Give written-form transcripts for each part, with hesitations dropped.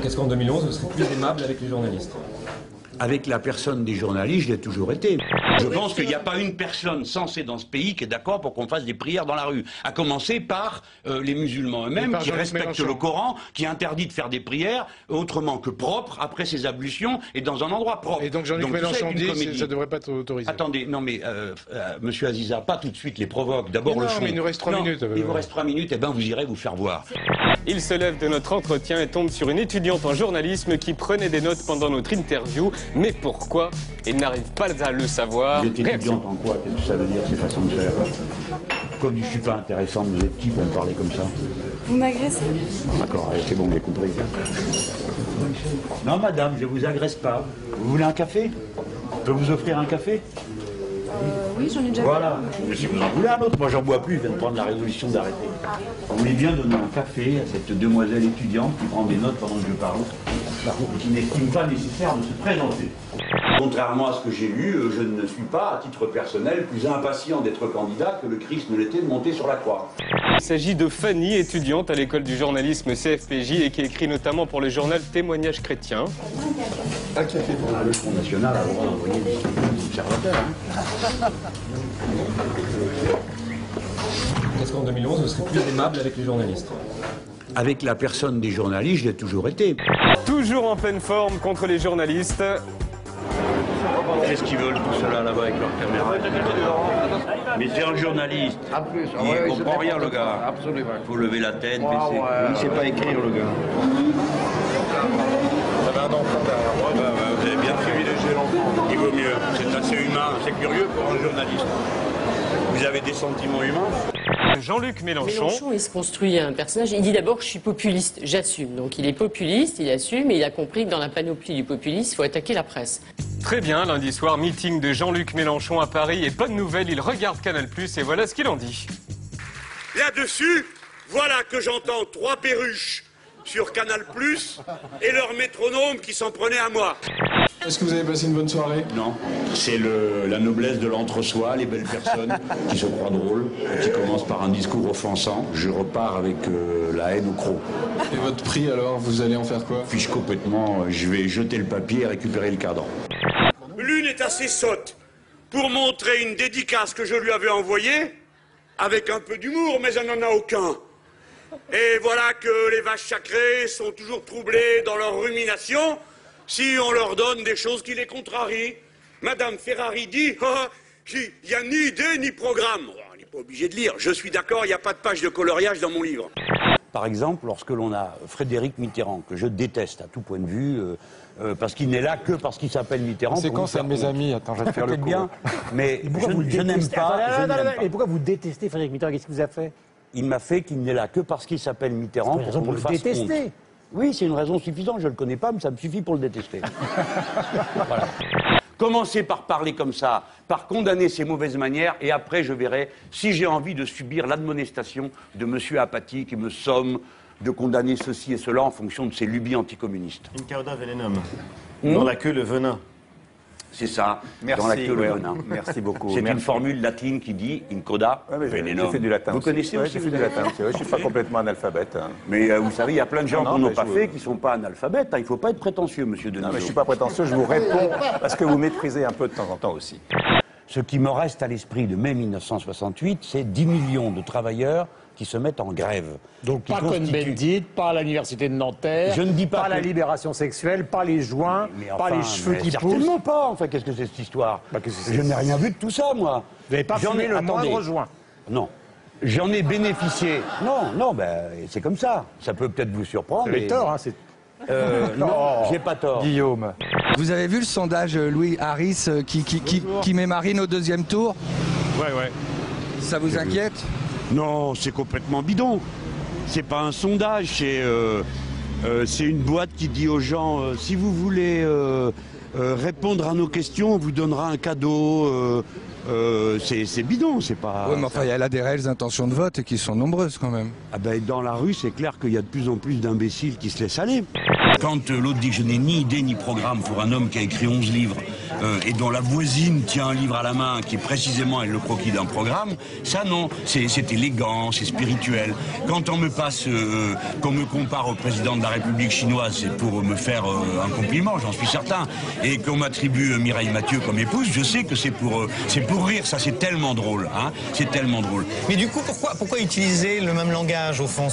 Qu'est-ce qu'en 2011, vous serez plus aimable avec les journalistes? Avec la personne des journalistes, je l'ai toujours été. Je pense qu'il n'y a pas une personne censée dans ce pays qui est d'accord pour qu'on fasse des prières dans la rue. À commencer par les musulmans eux-mêmes, qui respectent le Coran, qui interdit de faire des prières autrement que propres, après ses ablutions, et dans un endroit propre. Et donc Jean-Luc Mélenchon dit que ça ne devrait pas être autorisé. Attendez, non mais Monsieur Aziza, pas tout de suite les provoque. D'abord le fond. Mais il nous reste 3 minutes. Il vous reste 3 minutes, et ben vous irez vous faire voir. Il se lève de notre entretien et tombe sur une étudiante en journalisme qui prenait des notes pendant notre interview. Mais pourquoi? Il n'arrive pas à le savoir. Vous êtes étudiante en quoi? Qu'est-ce que ça veut dire, ces façons de faire? Comme je suis pas intéressante, vous êtes qui pour me parler comme ça? Vous m'agressez? D'accord, c'est bon, j'ai compris. Non madame, je vous agresse pas. Vous voulez un café? Je peux vous offrir un café? Oui, j'en ai déjà Voilà. Mais si vous en voulez un autre, moi j'en bois plus, je viens de prendre la résolution d'arrêter. Vous voulez bien donner un café à cette demoiselle étudiante qui prend des notes pendant que je parle, et qui n'estime pas nécessaire de se présenter. Contrairement à ce que j'ai lu, je ne suis pas, à titre personnel, plus impatient d'être candidat que le Christ ne l'était de monter sur la croix. Il s'agit de Fanny, étudiante à l'école du journalisme CFPJ et qui écrit notamment pour le journal Témoignages chrétiens. Un café pour Le Front National a le droit d'envoyer des observateurs. Qu'est-ce qu'en 2011, vous serez plus aimable avec les journalistes? Avec la personne des journalistes, je l'ai toujours été. Toujours en pleine forme contre les journalistes. Qu'est-ce qu'ils veulent tout cela là-bas avec leur caméra? Mais c'est un journaliste. Il comprend rien le gars. Absolument. Il faut lever la tête, baisser. Il sait pas écrire le gars. Vous avez un enfant derrière moi. Vous avez bien privilégié l'enfant. Il vaut mieux. C'est assez humain. C'est curieux pour un journaliste. Vous avez des sentiments humains? Jean-Luc Mélenchon. Mélenchon, il se construit un personnage. Il dit d'abord, je suis populiste, j'assume. Donc il est populiste, il assume, et il a compris que dans la panoplie du populisme, il faut attaquer la presse. Très bien, lundi soir, meeting de Jean-Luc Mélenchon à Paris. Et pas de nouvelles, il regarde Canal+, et voilà ce qu'il en dit. Là-dessus, voilà que j'entends 3 perruches sur Canal+, et leur métronome qui s'en prenait à moi. Est-ce que vous avez passé une bonne soirée? Non, c'est la noblesse de l'entre-soi, les belles personnes qui se croient drôles, qui commencent par un discours offensant. Je repars avec la haine au croc. Et votre prix alors, vous allez en faire quoi? Fiche complètement, je vais jeter le papier et récupérer le cadran. L'une est assez sotte pour montrer une dédicace que je lui avais envoyée, avec un peu d'humour, mais elle n'en a aucun. Et voilà que les vaches sacrées sont toujours troublées dans leur rumination si on leur donne des choses qui les contrarient. Madame Ferrari dit il n'y a ni idée ni programme. On n'est pas obligé de lire. Je suis d'accord, il n'y a pas de page de coloriage dans mon livre. Par exemple, lorsque l'on a Frédéric Mitterrand, que je déteste à tout point de vue, parce qu'il n'est là que parce qu'il s'appelle Mitterrand. C'est quand c'est un de mes amis? Attends, je vais te faire le coup. Bien, mais je n'aime pas. Et pourquoi vous détestez Frédéric Mitterrand? Qu'est-ce qu'il vous a fait? Il m'a fait qu'il n'est là que parce qu'il s'appelle Mitterrand. C'est une raison pour le détester. Oui, c'est une raison suffisante. Je ne le connais pas, mais ça me suffit pour le détester. Voilà. Commencez par parler comme ça, par condamner ses mauvaises manières, et après je verrai si j'ai envie de subir l'admonestation de monsieur Apathy qui me somme de condamner ceci et cela en fonction de ses lubies anticommunistes. In cauda venenum. Dans la queue, le venin. C'est ça, merci, dans la queue le venin. Merci beaucoup. C'est une formule latine qui dit in coda venenum. J'ai fait du latin. Vous aussi. connaissez aussi? J'ai fait du latin. Je ne suis pas complètement analphabète. Hein. Mais vous savez, il y a plein de gens qui n'ont pas fait, qui ne sont pas analphabètes. Il ne faut pas être prétentieux, monsieur Denisot. Non, mais je ne suis pas prétentieux, je vous réponds parce que vous méprisez un peu de temps en temps aussi. Ce qui me reste à l'esprit de mai 1968, c'est 10 millions de travailleurs qui se mettent en grève. Donc pas Cohn-Bendit, pas l'université de Nanterre, je ne dis pas la libération sexuelle, pas les joints, pas les cheveux qui poussent. Certainement pas, enfin, qu'est-ce que c'est cette histoire? Je n'ai rien vu de tout ça, moi. Vous n'avez pas fumé le moindre joint? Non. J'en ai bénéficié. Non, ben, c'est comme ça. Ça peut peut-être vous surprendre. Vous avez tort, hein, c'est... non, j'ai pas tort. Guillaume. Vous avez vu le sondage Louis Harris qui met Marine au 2e tour? Ouais. Ça vous inquiète? Non, c'est complètement bidon. C'est pas un sondage, c'est une boîte qui dit aux gens si vous voulez répondre à nos questions, on vous donnera un cadeau. C'est bidon, c'est pas... Oui, mais enfin, elle a des réelles intentions de vote et qui sont nombreuses quand même. Ah ben, dans la rue, c'est clair qu'il y a de plus en plus d'imbéciles qui se laissent aller. Quand l'autre dit que je n'ai ni idée ni programme pour un homme qui a écrit 11 livres et dont la voisine tient un livre à la main qui est précisément le croquis d'un programme, ça non, c'est élégant, c'est spirituel. Quand on me passe, qu'on me compare au président de la République chinoise, c'est pour me faire un compliment, j'en suis certain. Et qu'on m'attribue Mireille Mathieu comme épouse, je sais que c'est pour rire, ça c'est tellement drôle, hein, c'est tellement drôle. Mais du coup, pourquoi utiliser le même langage au fond?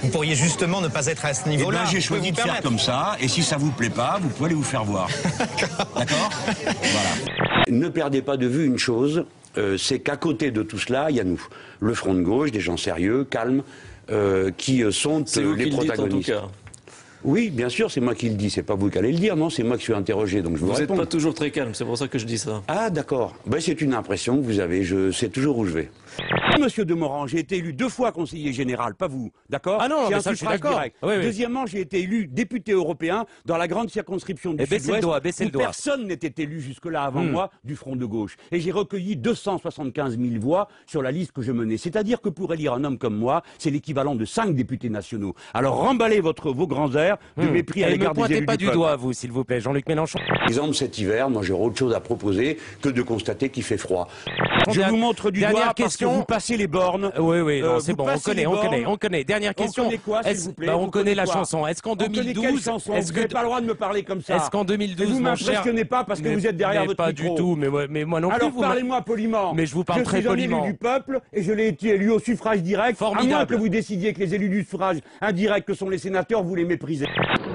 Vous pourriez justement ne pas être à ce niveau-là. Eh ben, j'ai choisi de faire comme ça, et si ça vous plaît pas, vous pouvez aller vous faire voir. D'accord? Voilà. Ne perdez pas de vue une chose, c'est qu'à côté de tout cela, il y a nous, le front de gauche, des gens sérieux, calmes, qui sont les protagonistes. Oui, bien sûr, c'est moi qui le dis, c'est pas vous qui allez le dire, non, c'est moi qui suis interrogé, donc je vous réponds. Vous n'êtes pas toujours très calme, c'est pour ça que je dis ça. Ah, d'accord. Ben, c'est une impression que vous avez, je sais toujours où je vais. Monsieur Demorand, j'ai été élu 2 fois conseiller général, pas vous, d'accord? Ah non, mais ça, je suis d'accord. Oui, oui. Deuxièmement, j'ai été élu député européen dans la grande circonscription du Sud-Ouest, où personne n'était élu jusque-là avant moi du front de gauche. Et j'ai recueilli 275 000 voix sur la liste que je menais. C'est-à-dire que pour élire un homme comme moi, c'est l'équivalent de 5 députés nationaux. Alors remballez vos grands airs de mépris à l'égard des élus du peuple. Ne pointez pas du doigt, vous, s'il vous plaît, Jean-Luc Mélenchon. Par exemple, cet hiver, moi j'aurais autre chose à proposer que de constater qu'il fait froid. Je vous montre du doigt parce que vous passez les bornes. Oui, non, c'est bon, on connaît. Dernière question. On connaît quoi, s'il vous plaît? On connaît la chanson. Est-ce qu'en 2012... Vous n'avez pas le droit de me parler comme ça. Est-ce qu'en 2012, vous m'impressionnez pas parce que vous êtes derrière votre micro. Pas du tout, mais moi non plus. Alors parlez-moi poliment. Mais je vous parle très poliment. Je suis un élu du peuple et je l'ai été élu au suffrage direct. Formidable. À moins que vous décidiez que les élus du suffrage indirect que sont les sénateurs, vous les méprisez.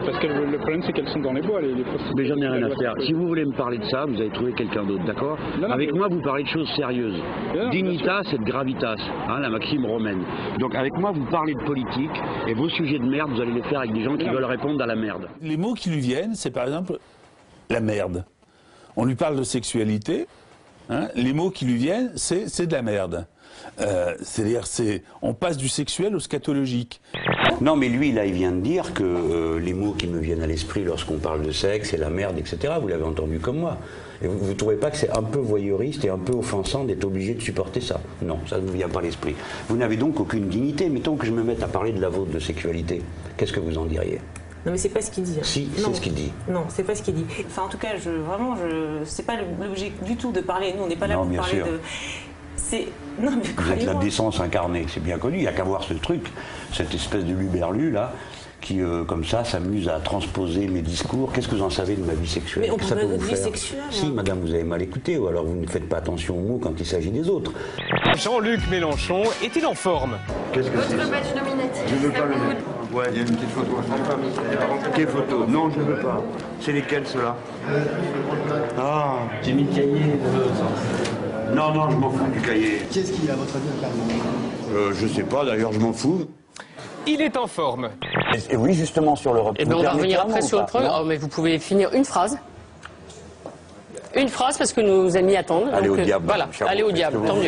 Parce que le problème, c'est qu'elles sont dans les bois, les Mais j'en ai rien à faire. Si vous voulez me parler de ça, vous allez trouver quelqu'un d'autre, d'accord? Avec moi, vous parlez de choses sérieuses. Dignitas et de gravitas, hein, la maxime romaine. Donc avec moi, vous parlez de politique et vos sujets de merde, vous allez les faire avec des gens qui veulent répondre à la merde. Les mots qui lui viennent, c'est par exemple la merde. On lui parle de sexualité, hein, les mots qui lui viennent, c'est de la merde. C'est-à-dire, on passe du sexuel au scatologique. Non, mais lui, là, il vient de dire que les mots qui me viennent à l'esprit lorsqu'on parle de sexe, c'est la merde, etc. Vous l'avez entendu comme moi. Et vous ne trouvez pas que c'est un peu voyeuriste et un peu offensant d'être obligé de supporter ça? Non, ça ne vous vient pas à l'esprit. Vous n'avez donc aucune dignité. Mettons que je me mette à parler de la vôtre de sexualité. Qu'est-ce que vous en diriez? Non, mais c'est pas ce qu'il dit. Si, c'est ce qu'il dit. Non, c'est pas ce qu'il dit. Enfin, en tout cas, c'est pas l'objet du tout de parler. Nous, on n'est pas là pour parler de... Non, mais vous êtes la décence incarnée, c'est bien connu. Il n'y a qu'à voir ce truc, cette espèce de luberlu là, qui comme ça s'amuse à transposer mes discours. Qu'est-ce que vous en savez de ma vie sexuelle? Mais on parle pas de votre vie sexuelle. Si, madame, vous avez mal écouté, ou alors vous ne faites pas attention aux mots quand il s'agit des autres. Jean-Luc Mélenchon est-il en forme? Qu'est-ce que c'est? Votre badge nominatif. Je veux pas le... Ouais, il y a une petite photo. Quelle photo? Non, je ne veux pas. C'est lesquelles, ceux-là? Ah, j'ai mis le cahier. Non, je m'en fous du cahier. Qu'est-ce qu'il a, à votre avis, je sais pas, d'ailleurs, je m'en fous. Il est en forme. Et oui, justement, sur l'Europe. Eh bien, on va revenir après sur le programme. Oh, mais vous pouvez finir une phrase. Une phrase, parce que nos amis attendent. Allez donc, au diable. Voilà, allez au diable, tant mieux.